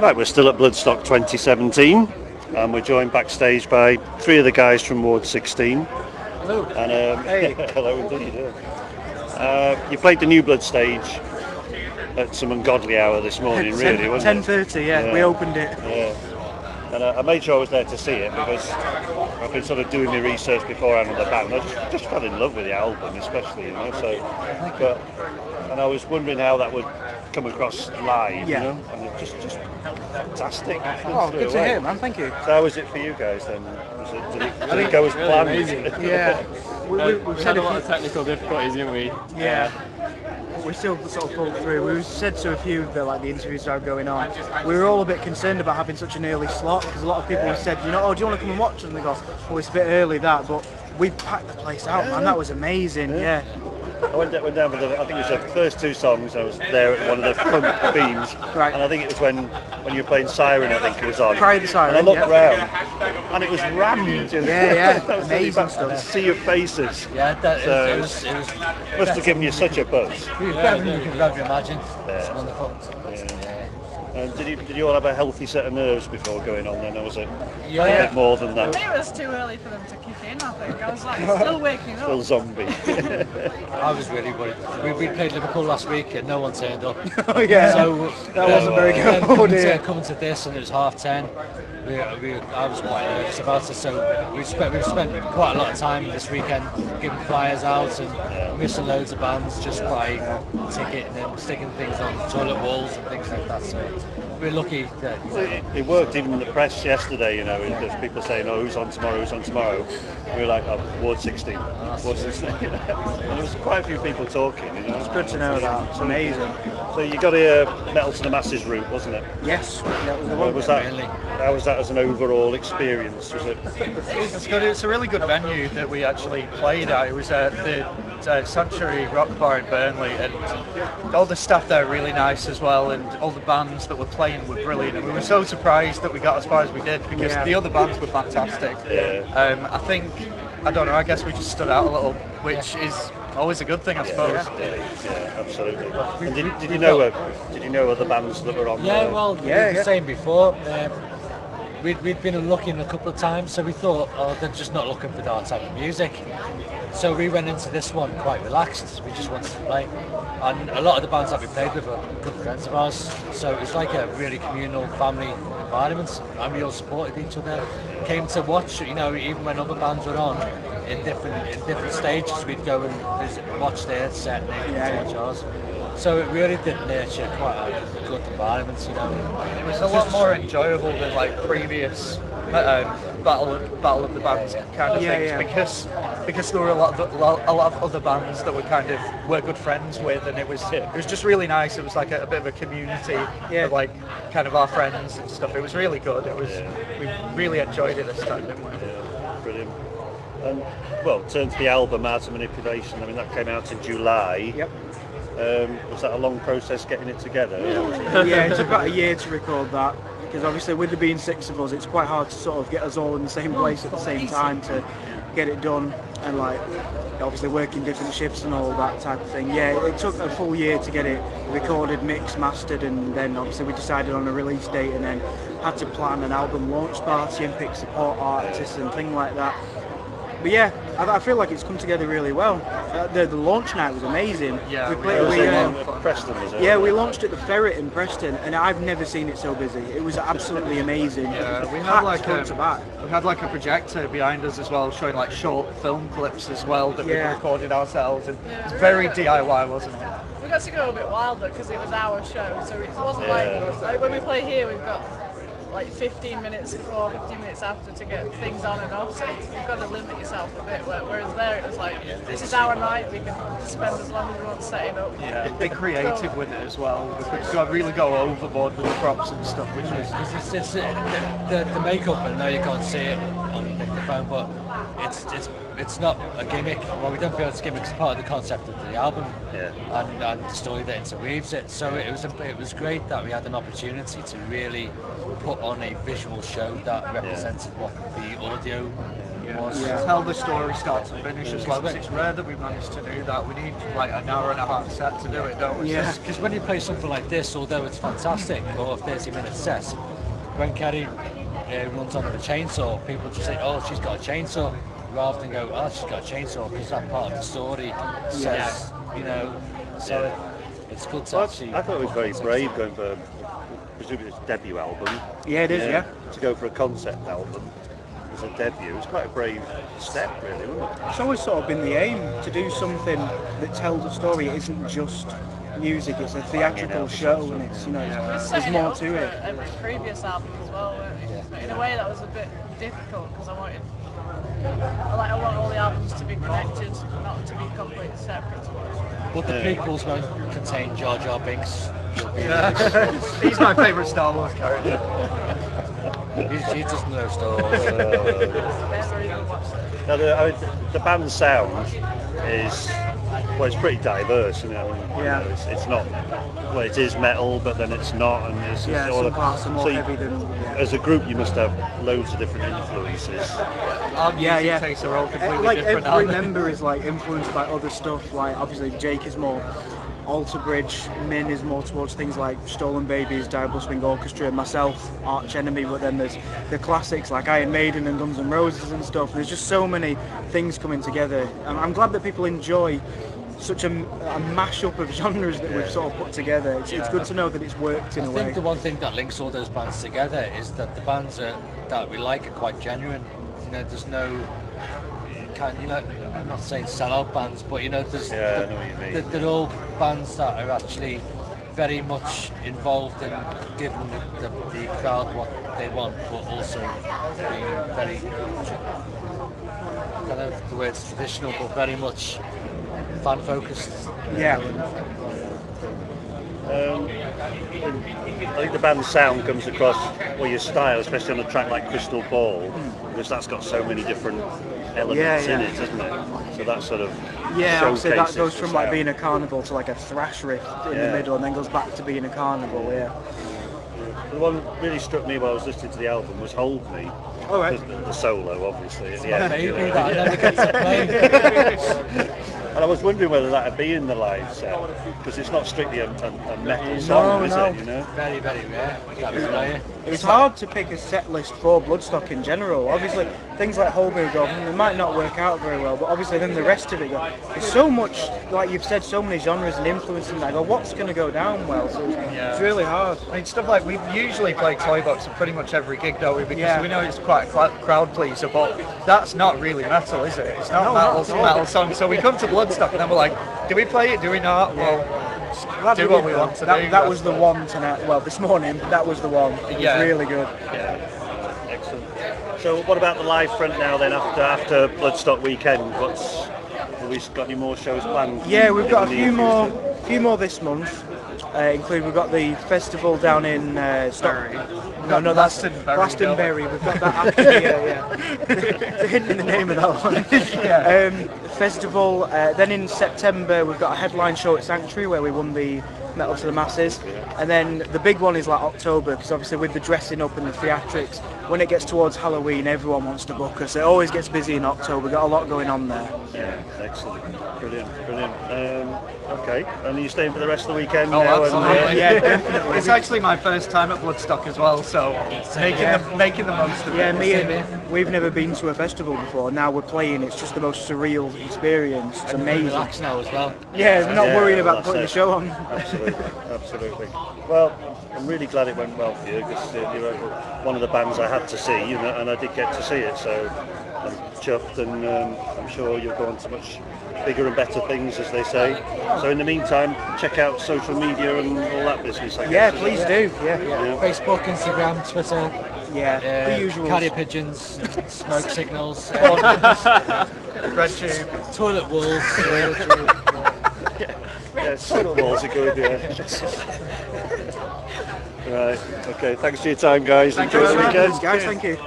Right, we're still at Bloodstock 2017, and we're joined backstage by three of the guys from Ward 16. Hello. And Hey. hello indeed. You played the new Blood stage at some ungodly hour this morning, really, wasn't 10:30, yeah, we opened it. Yeah. And I made sure I was there to see it because I've been sort of doing my research beforehand on the band. I just fell in love with the album, especially, you know. And I was wondering how that would come across live, you know. And it just fantastic. Oh, good to hear, man. Thank you. So how was it for you guys then? Did it go as planned? Amazing. Yeah. We've had a lot of technical difficulties, haven't we? Yeah. We still sort of pulled through. We said to a few of the interviews that were going on, we were all a bit concerned about having such an early slot because a lot of people have said, oh, do you want to come and watch us? And they go, oh, it's a bit early that, but we packed the place out, man. That was amazing. Yeah. I went down for I think it was the first two songs. I was there at one of the front beams, right. And I think it was when you were playing Siren. I think it was on. Prior to Siren. And I looked round, and it was rammed. Yeah. That was amazing stuff. A sea of faces. Yeah, it was Must have given you such a buzz. It was better than you could ever imagine. It's wonderful. And did you all have a healthy set of nerves before going on then, or was it a Yeah. bit more than I that? think it was too early for them to kick in, I think. I was still waking up. Full zombie. I was really worried. We played Liverpool last week and no one turned up. Oh, yeah. So that wasn't very good. Coming to this and it was 10:30. I was quite nervous about it. So we've spent quite a lot of time this weekend giving flyers out and missing loads of bands just by ticketing and sticking things on toilet walls and things like that. So we're lucky that It worked even in the press yesterday, you know, there's people saying, oh, who's on tomorrow? We were like, oh, Ward 16. Ward 16. And there was quite a few people talking, you know. It's good to know that. It's amazing. So you got a Metal to the Masses route, wasn't it? Yes. That was the How one. was that? How was that as an overall experience? Was it? It's good. It's a really good venue that we actually played at. It was at the Sanctuary Rock Bar in Burnley, and all the staff there are really nice as well, and all the bands that were playing were brilliant. And we were so surprised that we got as far as we did because the other bands were fantastic. I don't know. I guess we just stood out a little, which is always a good thing, I suppose. Yeah, absolutely. And did you know other bands that were on? Yeah, well, we were saying before, we'd been looking a couple of times, so we thought, oh, they're just not looking for that type of music. So we went into this one quite relaxed. We just wanted to play, and a lot of the bands that we played with are good friends of ours. So it's like a really communal family environment, and we all supported each other. Came to watch, you know, even when other bands were on in different stages, we'd go and visit, watch their set, and they'd watch ours. So it really did nurture quite a good environment, you know. It was a lot more enjoyable than like previous battle of the bands kind of things because there were a lot of other bands that were good friends with, and it was just really nice. It was like a bit of a community of like kind of our friends and stuff. It was really good. We really enjoyed it this time, didn't we? Yeah, brilliant. And well, turn to the album, Art of Manipulation. I mean, that came out in July. Yep. Was that a long process getting it together? Yeah, it took about a year to record that because obviously with there being 6 of us, it's quite hard to sort of get us all in the same place at the same time to get it done, and like obviously working different shifts and all that type of thing. Yeah, it took a full year to get it recorded, mixed, mastered, and then obviously we decided on a release date and then had to plan an album launch party and pick support artists and things like that. But yeah, I feel like it's come together really well. The launch night was amazing. Yeah, It was Preston, was it? Yeah, we launched at the Ferret in Preston, and I've never seen it so busy. It was absolutely amazing. Yeah, we had like a projector behind us as well, showing like short film clips as well that we recorded ourselves, and it's very DIY, wasn't it? We got to go a bit wilder because it was our show, so it wasn't like when we play here, we've got like 15 minutes before, 15 minutes after to get things on and off, so you've got to limit yourself a bit, whereas there it was like, this is our night, we can spend as long as we want setting up. Yeah, be creative with it as well. We could really go overboard with the props and stuff, which was... It's the makeup, I know you can't see it on the microphone, but it's not a gimmick. Well, we don't feel it's a gimmick, it's part of the concept of the album and the story that interweaves it. So it was great that we had an opportunity to really put on a visual show that represented what the audio tell the story start to finish as well. 'Cause it's rare that we've managed to do that. We need like an hour and a half set to do it, don't we? Yeah. Because when you play something like this, although it's fantastic, or a 30-minute set, when Kerry runs on with a chainsaw, people just say, oh, she's got a chainsaw, rather than go, oh, she's got a chainsaw, because that part of the story says, you know, so it's good to actually... I thought it was very brave going for, presumably it's a debut album. Yeah, it is, yeah. To go for a concept album as a debut, it's quite a brave step, really, wasn't it? It's always sort of been the aim to do something that tells a story. It isn't just music, it's a theatrical show, and it's, you know, there's more to it. Every previous album as well, weren't we? But in a way that was a bit difficult because I want all the albums to be connected, not to be completely separate. But the prequels won't contain Jar Jar Binks. He's my favourite Star Wars character. He doesn't know Star Wars. Never even watched it. Now, the band's sound is, well, it's pretty diverse, you know. Yeah. You know, it's not, well, it is metal, but then it's not, and it's all some parts are more heavy than... As a group, you must have loads of different influences. Our music tastes are all completely like different. every member is like influenced by other stuff. Like obviously Jake is more Alter Bridge, Min is more towards things like Stolen Babies, Diablo Swing Orchestra, myself, Arch Enemy, but then there's the classics like Iron Maiden and Guns N' Roses and stuff. There's just so many things coming together. And I'm glad that people enjoy such a mashup of genres that we've sort of put together. It's good to know that it's worked in a way. I think the one thing that links all those bands together is that the bands that we like are quite genuine. You know, there's no you know, I'm not saying sell-out bands, but you know, there's I know what you mean. they're all bands that are actually very much involved in giving the crowd what they want, but also being very, I don't know if the word's traditional, but very much fan-focused. Yeah. I think the band's sound comes across, well, your style, especially on a track like Crystal Ball, because that's got so many different elements in it, doesn't it? So that sort of obviously that showcases goes the from like sound. being a carnival to like a thrash riff in the middle, and then goes back to being a carnival. The one that really struck me while I was listening to the album was Hold Me. All right. The solo, obviously. At the My end, baby you know. that I never get to play. And I was wondering whether that would be in the live set, because it's not strictly a metal song, is it? You know? Very, very rare. That was rare. It's hard to pick a set list for Bloodstock in general. Obviously, things like Hold Me go, they might not work out very well, but obviously then the rest of it go. There's so much, like you've said, so many genres and influences, and I go, what's going to go down well? So it's really hard. I mean, stuff like we usually play Toy Box at pretty much every gig, don't we? Because we know it's quite a crowd pleaser, but that's not really metal, is it? It's not metal song. So we come to Bloodstock and then we're like, do we play it? Do we not? Well, do what we want to do. That was the one tonight. Well, this morning, that was the one. It was really good. Yeah, excellent. So what about the live front now then, after Bloodstock weekend? Have we got any more shows planned? Yeah, we've got a few more this month. Including we've got the festival down in Stockton. No, that's Glastonbury. We've got that after the hint in the name of that one. Festival. Then in September we've got a headline show at Sanctuary where we won the Metal to the Masses, and then the big one is like October, because obviously with the dressing up and the theatrics, when it gets towards Halloween, everyone wants to book us. It always gets busy in October. We've got a lot going on there. Yeah, excellent, brilliant. Okay, and are you staying for the rest of the weekend Oh, now? absolutely. Yeah, definitely. It's actually my first time at Bloodstock as well, so making the most of it. Yeah, we've never been to a festival before. Now we're playing. It's just the most surreal experience. It's amazing. Relax now as well. Yeah, we're not worrying about that's putting it. the show on. Absolutely. Well, I'm really glad it went well for you, because you're one of the bands I had to see, you know, and I did get to see it. So I'm chuffed, and I'm sure you'll go on to much bigger and better things, as they say. So in the meantime, check out social media and all that business, I guess. Yeah, please do. Yeah. Facebook, Instagram, Twitter. Yeah, the usual. Carrier pigeons, smoke signals, Red Tube. toilet walls. Yeah, toilet walls are good, Right, okay, thanks for your time, guys. Enjoy the weekend. Guys, thank you.